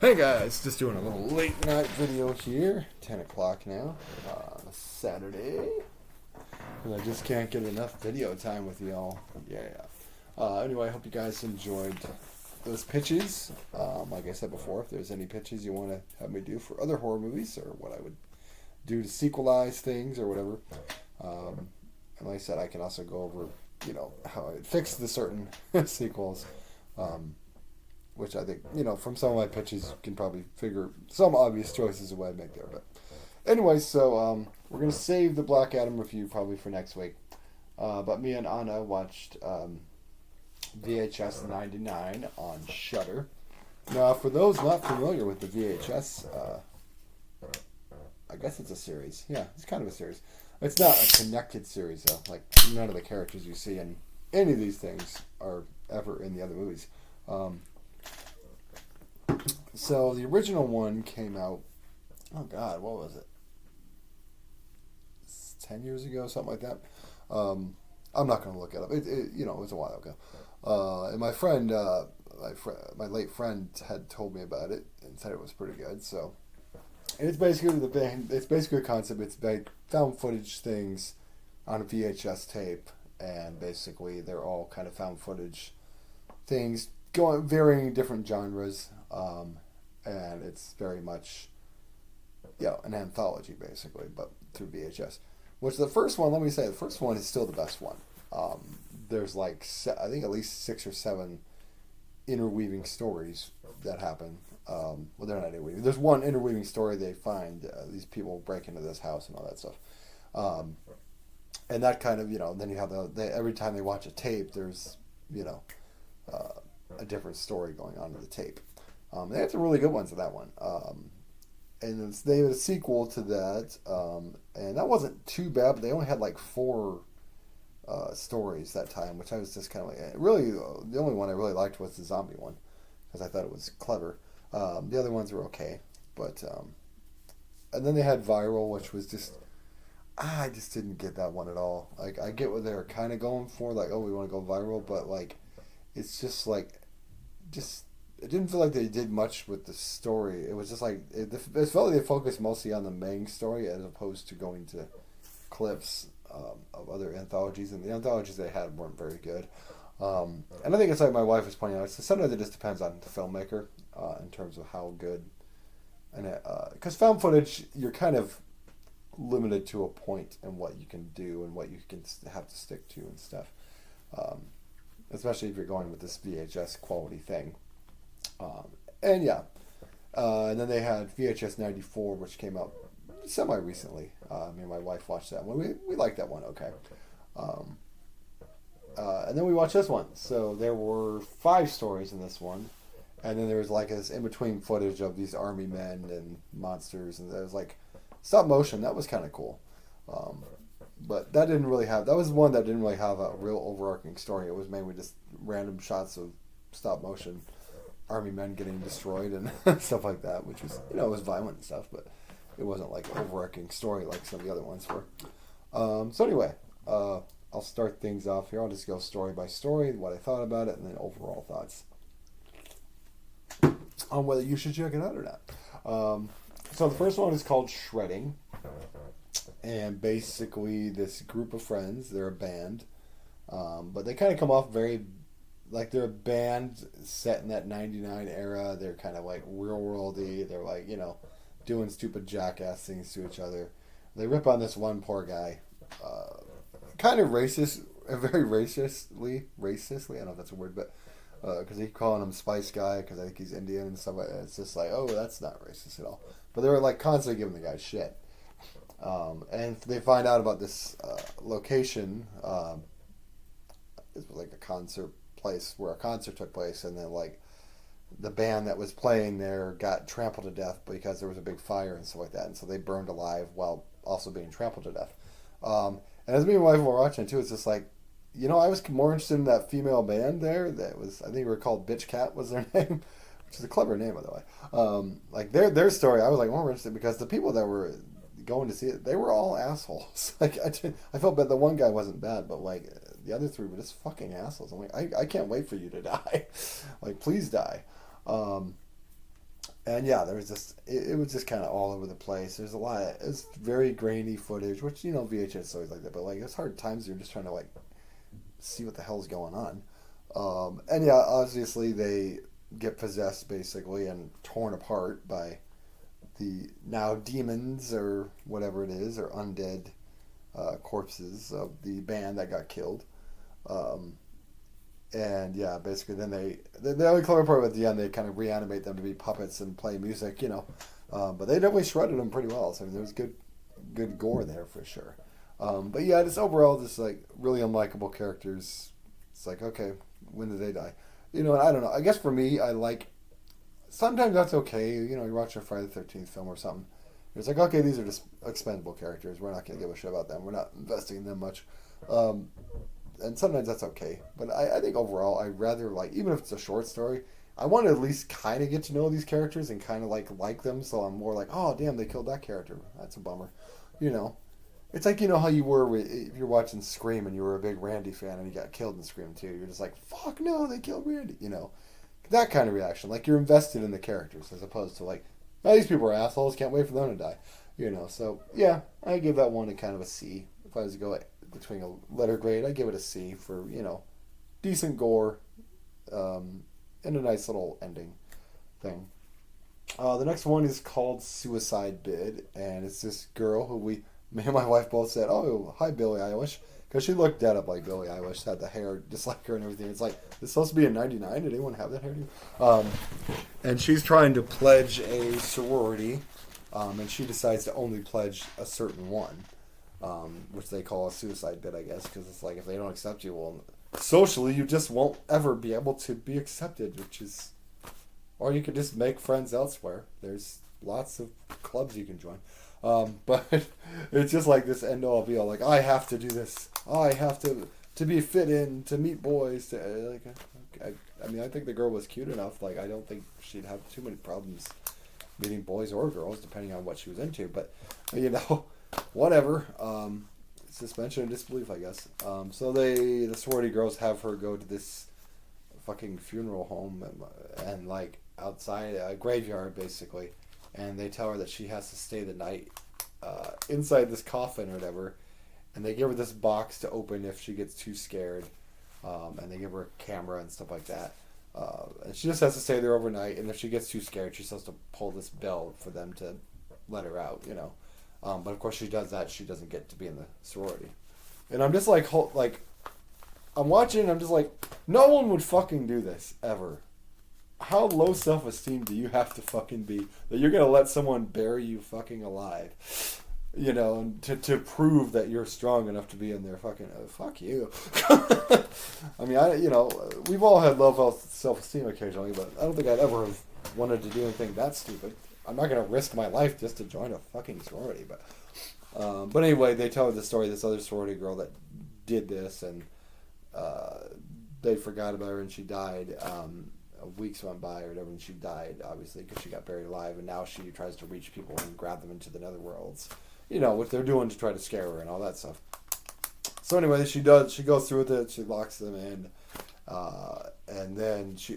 Hey guys, just doing a little late night video here. 10 o'clock now on a Saturday. Because I just can't get enough video time with y'all. Yeah. Anyway, I hope you guys enjoyed those pitches. Like I said before, if there's any pitches you want to have me do for other horror movies or what I would do to sequelize things or whatever. And like I said, I can also go over, how I fix the certain sequels. Which I think, from some of my pitches, you can probably figure some obvious choices of what I'd make there. But anyway, so we're going to save the Black Adam review probably for next week. But me and Anna watched VHS 99 on Shudder. Now, for those not familiar with the VHS, I guess it's a series. Yeah, it's kind of a series. It's not a connected series, though. Like, none of the characters you see in any of these things are ever in the other movies. So the original one came out, oh God, what was it? 10 years ago, something like that. I'm not going to look it up. It was a while ago. And my friend, my late friend had told me about it and said it was pretty good. So it's basically a concept. It's like found footage things on a VHS tape, and basically they're all kind of found footage things going varying different genres. And it's very much, an anthology basically, but through VHS. Which the first one, let me say, the first one is still the best one. There's I think at least 6 or 7 interweaving stories that happen. Well, they're not interweaving. There's one interweaving story they find these people break into this house and all that stuff. And that kind of, then you have every time they watch a tape, there's, a different story going on in the tape. They had some really good ones in that one. And they had a sequel to that, and that wasn't too bad, but they only had like 4 stories that time, which I was just kind of like, really, the only one I really liked was the zombie one, because I thought it was clever. The other ones were okay, but, and then they had Viral, which was just, I just didn't get that one at all. Like, I get what they were kind of going for, like, oh, we want to go viral, but like, it's just like, it didn't feel like they did much with the story. It was just like, it felt like they focused mostly on the main story as opposed to going to clips of other anthologies. And the anthologies they had weren't very good. And I think it's like my wife was pointing out, sometimes it just depends on the filmmaker in terms of how good. And because found footage, you're kind of limited to a point in what you can do and what you can have to stick to and stuff. Especially if you're going with this VHS quality thing. And then they had VHS 94, which came out semi-recently. Me and my wife watched that one. We liked that one, okay. And then we watched this one. So there were 5 stories in this one. And then there was like this in-between footage of these army men and monsters. And there was like stop motion. That was kind of cool. But that was one that didn't really have a real overarching story. It was mainly just random shots of stop motion army men getting destroyed and stuff like that, which was, it was violent and stuff, but it wasn't like an overarching story like some of the other ones were. So anyway, I'll start things off here. I'll just go story by story, what I thought about it, and then overall thoughts on whether you should check it out or not. So the first one is called Shredding. And basically this group of friends, they're a band, but they kind of come off very, like they're a band set in that 99 era. They're kind of like real worldy. They're like, doing stupid jackass things to each other. They rip on this one poor guy, kind of racist, very racistly, I don't know if that's a word, but because they keep calling him Spice Guy because I think he's Indian and stuff like that. It's just like, oh, that's not racist at all. But they were like constantly giving the guy shit. And they find out about this location. It was like a concert place where a concert took place, and then like the band that was playing there got trampled to death because there was a big fire and stuff like that, and so they burned alive while also being trampled to death. And as me and my wife were watching it too, it's just like, I was more interested in that female band there. That was, I think they were called Bitch Cat was their name, which is a clever name by the way. Like their story, I was like more interested because the people that were going to see it, they were all assholes. Like I felt bad. The one guy wasn't bad, but like the other 3 were just fucking assholes. I'm like, I can't wait for you to die. Like, please die. And yeah, there was just it was just kind of all over the place. There's a lot. It's very grainy footage, which VHS is always like that. But like it's hard times. You're just trying to like see what the hell's going on. And yeah, obviously they get possessed basically and torn apart by the now demons or whatever it is, or undead corpses of the band that got killed. Um, and yeah, basically then the only clever part at the end, they kind of reanimate them to be puppets and play music, but they definitely shredded them pretty well. So I mean, there was good gore there for sure. But yeah, just overall, just like really unlikable characters. It's like, okay, when did they die? And I don't know. I guess for me, I like sometimes that's okay. You're watching a Friday the 13th film or something. It's like, okay, these are just expendable characters. We're not going to give a shit about them. We're not investing in them much. Um, and sometimes that's okay. But I think overall, I'd rather, like, even if it's a short story, I want to at least kind of get to know these characters and kind of, like them. So I'm more like, oh, damn, they killed that character. That's a bummer. You know? It's like, how you were if you're watching Scream and you were a big Randy fan and he got killed in Scream 2. You're just like, fuck no, they killed Randy. That kind of reaction. Like, you're invested in the characters as opposed to, like, oh, these people are assholes, can't wait for them to die. So, yeah, I give that one a kind of a C. If I was to go between a letter grade, I'd give it a C for, decent gore and a nice little ending thing. The next one is called Suicide Bid, and it's this girl who me and my wife both said, oh, hi, Billie Eilish. Because she looked dead up like Billie Eilish, had the hair just like her and everything. It's like, it's supposed to be in '99. Did anyone have that hairdo? And she's trying to pledge a sorority, and she decides to only pledge a certain one, which they call a suicide bid, I guess, because it's like if they don't accept you, well, socially you just won't ever be able to be accepted, or you could just make friends elsewhere. There's lots of clubs you can join. But it's just like this end all be all, like, I have to do this. I have to be fit in, to meet boys. I think the girl was cute enough. Like, I don't think she'd have too many problems meeting boys or girls, depending on what she was into. But, whatever. Suspension of disbelief, I guess. So the sorority girls have her go to this fucking funeral home and like, outside a graveyard, basically. And they tell her that she has to stay the night inside this coffin or whatever. And they give her this box to open if she gets too scared. And they give her a camera and stuff like that. And she just has to stay there overnight. And if she gets too scared, she's supposed to pull this bell for them to let her out, But of course, she does that. She doesn't get to be in the sorority. And I'm just like, I'm watching and I'm just like, no one would fucking do this, ever. How low self-esteem do you have to fucking be that you're going to let someone bury you fucking alive? And to prove that you're strong enough to be in there fucking, fuck you. I mean, we've all had low self-esteem occasionally, but I don't think I'd ever have wanted to do anything that stupid. I'm not going to risk my life just to join a fucking sorority. But anyway, they tell the story of this other sorority girl that did this, and they forgot about her and she died. Weeks went by or whatever, and she died, obviously, because she got buried alive, and now she tries to reach people and grab them into the netherworlds. What they're doing to try to scare her and all that stuff. So anyway, she goes through with it, she locks them in, and then she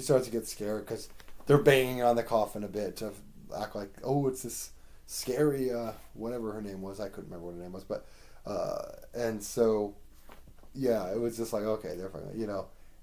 starts to get scared because they're banging on the coffin a bit to act like, oh, it's this scary, whatever her name was, I couldn't remember what her name was, but, and so, yeah, it was just like, okay, they're fine,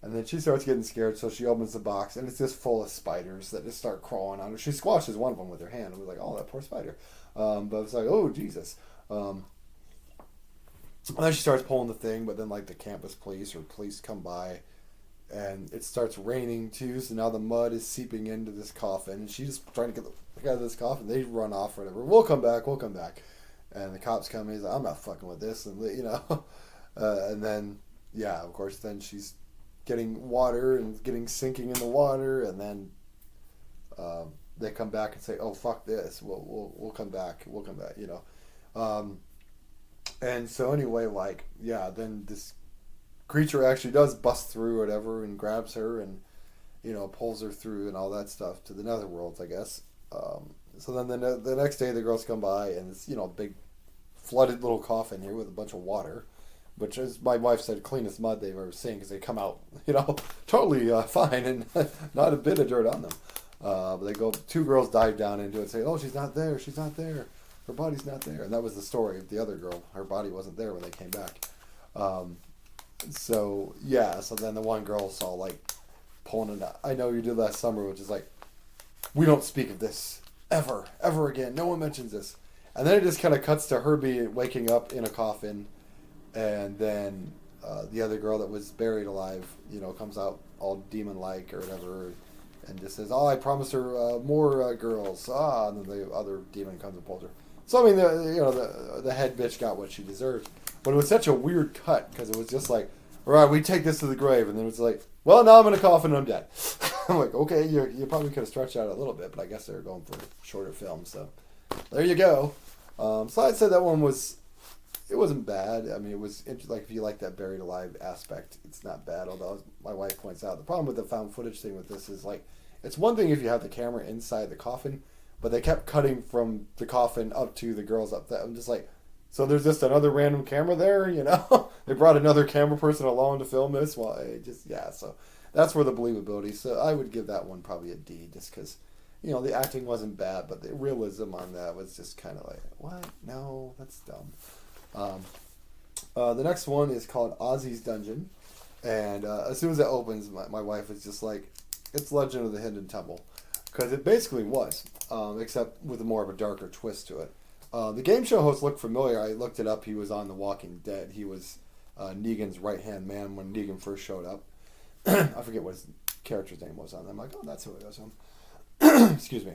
And then she starts getting scared, so she opens the box, and it's just full of spiders that just start crawling on her. She squashes one of them with her hand, and we're like, oh, that poor spider. But it's like, oh, Jesus. And then she starts pulling the thing, but then, like, the campus police come by, and it starts raining, too, so now the mud is seeping into this coffin, and she's just trying to get the fuck out of this coffin. They run off or whatever. We'll come back. And the cops come in, he's like, I'm not fucking with this, and, and then, yeah, of course, then she's getting water and sinking in the water, and then they come back and say, "Oh, fuck this! We'll come back. And so anyway, like, yeah, then this creature actually does bust through or whatever and grabs her and pulls her through and all that stuff to the netherworlds, I guess. So then the next day the girls come by and it's big flooded little coffin here with a bunch of water, which, as my wife said, cleanest mud they've ever seen, because they come out, totally fine and not a bit of dirt on them. But they go, two girls dive down into it and say, oh, she's not there, she's not there. Her body's not there. And that was the story of the other girl. Her body wasn't there when they came back. So then the one girl saw, like, pulling it out. I know you did last summer, which is like, we don't speak of this ever again. No one mentions this. And then it just kind of cuts to her waking up in a coffin. And then the other girl that was buried alive, comes out all demon-like or whatever, and just says, oh, I promised her more girls. And then the other demon comes and pulls her. So, I mean, the head bitch got what she deserved. But it was such a weird cut, because it was just like, all right, we take this to the grave. And then it was like, well, now I'm in a coffin and I'm dead. I'm like, okay, you probably could have stretched out a little bit, but I guess they were going for a shorter film. So, there you go. So I'd say that one it wasn't bad. I mean, it was like, if you like that buried alive aspect, it's not bad. Although, as my wife points out, the problem with the found footage thing with this is, like, it's one thing if you have the camera inside the coffin, but they kept cutting from the coffin up to the girls up there. I'm just like, so there's just another random camera there, They brought another camera person along to film this. Well, so that's where the believability. So I would give that one probably a D, just because, the acting wasn't bad, but the realism on that was just kind of like, what? No, that's dumb. The next one is called Ozzy's Dungeon, and as soon as it opens, my wife is just like, it's Legend of the Hidden Temple, because it basically was, except with more of a darker twist to it. The game show host looked familiar. I looked it up. He was on The Walking Dead. He was Negan's right-hand man when Negan first showed up. I forget what his character's name was on there. I'm like, oh, that's who it was on. Excuse me.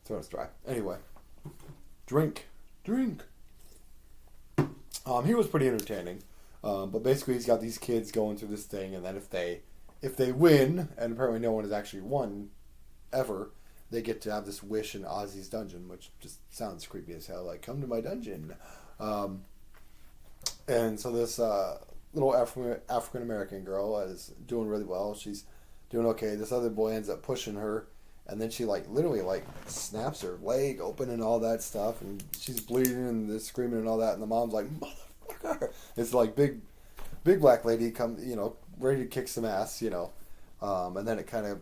Throat's dry. Anyway. Drink. He was pretty entertaining. But basically he's got these kids going through this thing, and then if they win, and apparently no one has actually won ever, they get to have this wish in Ozzy's dungeon, which just sounds creepy as hell. Like, come to my dungeon. And so this little African American girl is doing really well. She's doing okay. This other boy ends up pushing her, and then she literally snaps her leg open and all that stuff, and she's bleeding and they're screaming and all that. And the mom's like, motherfucker! It's like big black lady come, ready to kick some ass, and then it kind of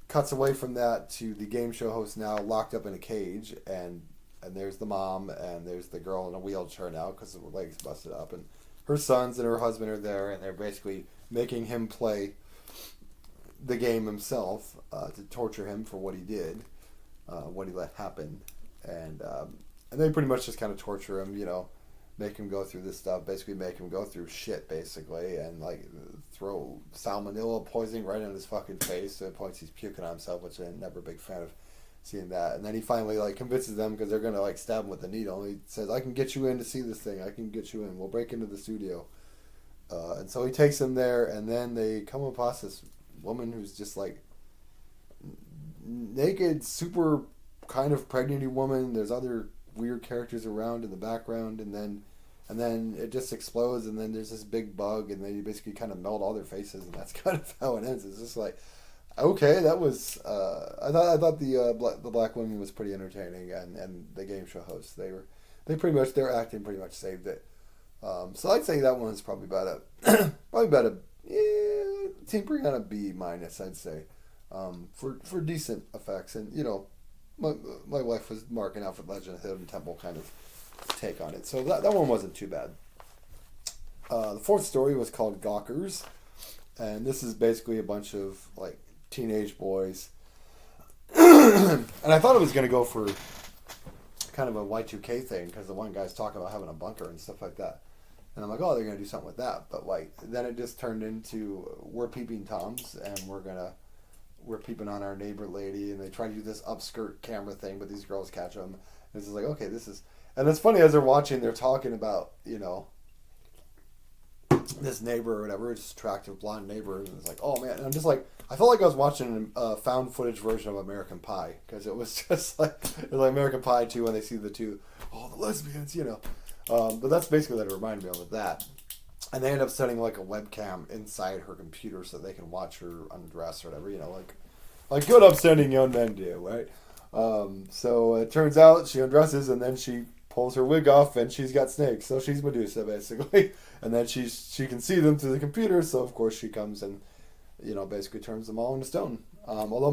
cuts away from that to the game show host now locked up in a cage, and there's the mom, and there's the girl in a wheelchair now because her leg's busted up, and her sons and her husband are there, and they're basically making him play the game himself to torture him for what he did, what he let happen, and they pretty much just kind of torture him, make him go through this stuff, basically make him go through shit, basically, and throw salmonella poisoning right in his fucking face to the point he's puking on himself, which I'm never a big fan of seeing that. And then he finally convinces them, because they're gonna stab him with a needle, and he says, I can get you in to see this thing, I can get you in, we'll break into the studio. And so he takes him there, and then they come across this woman who's just naked, super kind of pregnant-y woman. There's other weird characters around in the background, and then it just explodes, and then there's this big bug, and then you basically kind of melt all their faces, and that's kind of how it ends. It's just okay, that was I thought the black woman was pretty entertaining, and the game show hosts, their acting pretty much saved it. So I'd say that one's probably about a tempering on a B minus, I'd say, for decent effects, and my wife was marking out for Legend of the Hidden Temple kind of take on it. So that one wasn't too bad. The fourth story was called Gawkers, and this is basically a bunch of teenage boys. And I thought it was going to go for kind of a Y2K thing, because the one guy's talking about having a bunker and stuff like that. And I'm like, oh, they're going to do something with that. But then it just turned into, we're peeping Toms, and we're peeping on our neighbor lady, and they try to do this upskirt camera thing, but these girls catch them. And it's just okay, this is... And it's funny, as they're watching, they're talking about, this neighbor or whatever, this attractive blonde neighbor, and it's oh man, and I'm just I felt like I was watching a found footage version of American Pie, because it was just it was American Pie 2 when they see the the lesbians, but that's basically what it reminded me of that. And they end up setting a webcam inside her computer so they can watch her undress or whatever, like good upstanding young men do, right? So it turns out she undresses, and then she pulls her wig off, and she's got snakes, so she's Medusa basically. And then she can see them through the computer, so of course she comes and basically turns them all into stone. Although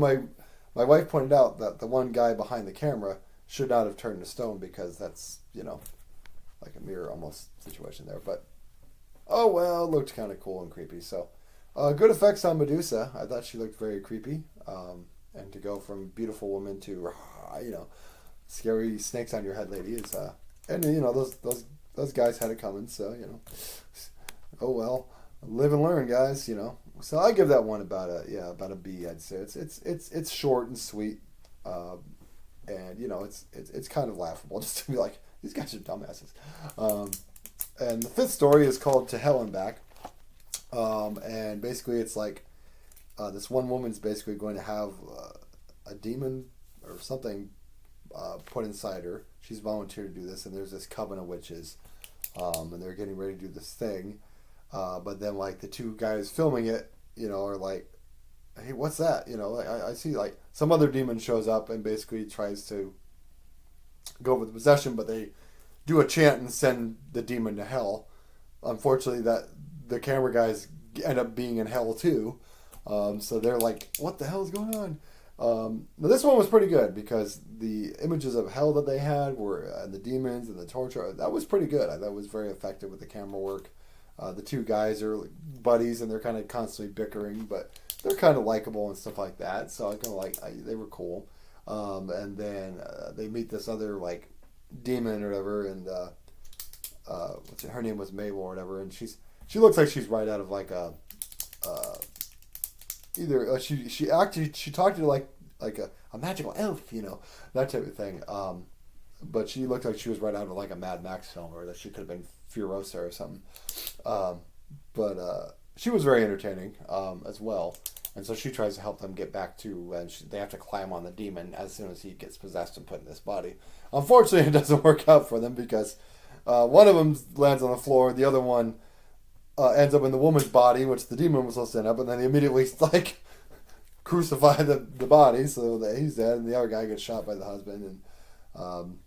my wife pointed out that the one guy behind the camera should not have turned to stone because that's, like a mirror almost situation there. But oh well, it looked kind of cool and creepy. So good effects on Medusa. I thought she looked very creepy. And to go from beautiful woman to scary snakes on your head lady is and those guys had it coming. So oh well, live and learn, guys. So I give that one about a B. I'd say it's short and sweet, and it's kind of laughable just to be like, these guys are dumbasses. And the fifth story is called To Hell and Back, and basically it's like this one woman's basically going to have a demon or something put inside her. She's volunteered to do this, and there's this coven of witches, and they're getting ready to do this thing. But then, like, the two guys filming it, are like, hey, what's that? I see, like, some other demon shows up and basically tries to go over the possession, but they do a chant and send the demon to hell. Unfortunately, that the camera guys end up being in hell, too. So they're like, what the hell is going on? Now this one was pretty good because the images of hell that they had were, and the demons and the torture, that was pretty good. I thought it was very effective with the camera work. The two guys are buddies and they're kind of constantly bickering, but they're kind of likable and stuff like that. So I kind of they were cool. And then they meet this other like demon or whatever, and her name was Mabel or whatever, and she looks like she's right out of like a either she talked to like a magical elf, that type of thing. But she looked like she was right out of like a Mad Max film, or that she could have been Furiosa or something. But she was very entertaining as well. And so she tries to help them get back to, and they have to climb on the demon as soon as he gets possessed and put in this body. Unfortunately, it doesn't work out for them because one of them lands on the floor, the other one ends up in the woman's body, which the demon was supposed to end up, and then they immediately like crucify the body so that he's dead, and the other guy gets shot by the husband, and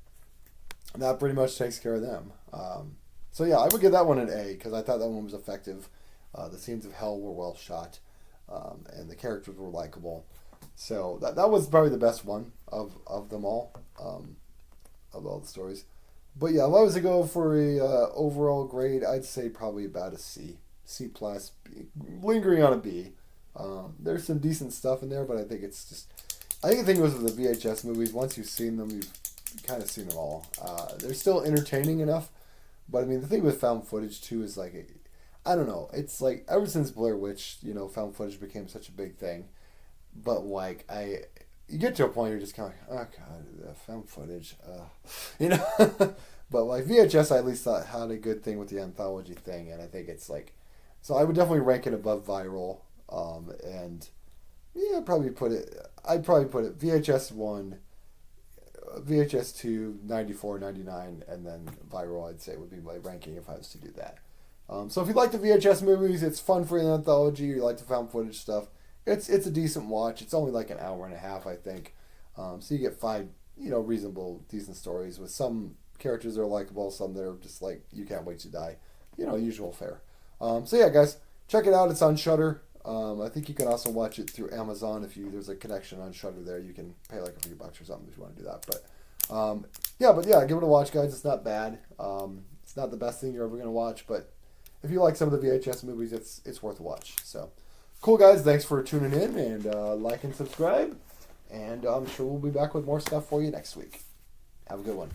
that pretty much takes care of them. So yeah, I would give that one an A because I thought that one was effective. The scenes of hell were well shot, and the characters were likable. So that was probably the best one of them all, of all the stories. But yeah, if I was to go for a overall grade, I'd say probably about a C plus, lingering on a B. There's some decent stuff in there, but I think the thing was with the VHS movies, once you've seen them, you've kind of seen them all. They're still entertaining enough, but I mean, the thing with found footage too is like, I don't know, it's like ever since Blair Witch, found footage became such a big thing, but like you get to a point you're just kind of like, oh god, found footage, but like VHS I at least thought had a good thing with the anthology thing, and I think it's like, so I would definitely rank it above viral, and yeah, I'd probably put it VHS 1, VHS 2, 94, 99, and then viral I'd say would be my ranking if I was to do that. So if you like the VHS movies, it's fun for an anthology, you like the found footage stuff, it's a decent watch. It's only like an hour and a half, I think. So you get 5, reasonable, decent stories with some characters that are likable, some that are just like, you can't wait to die. Usual fare. So yeah, guys, check it out. It's on Shudder. I think you can also watch it through Amazon there's a connection on Shudder there. You can pay like a few bucks or something if you want to do that. But yeah, give it a watch, guys. It's not bad. It's not the best thing you're ever going to watch, but if you like some of the VHS movies, it's worth a watch. So, cool, guys. Thanks for tuning in, and like and subscribe. And I'm sure we'll be back with more stuff for you next week. Have a good one.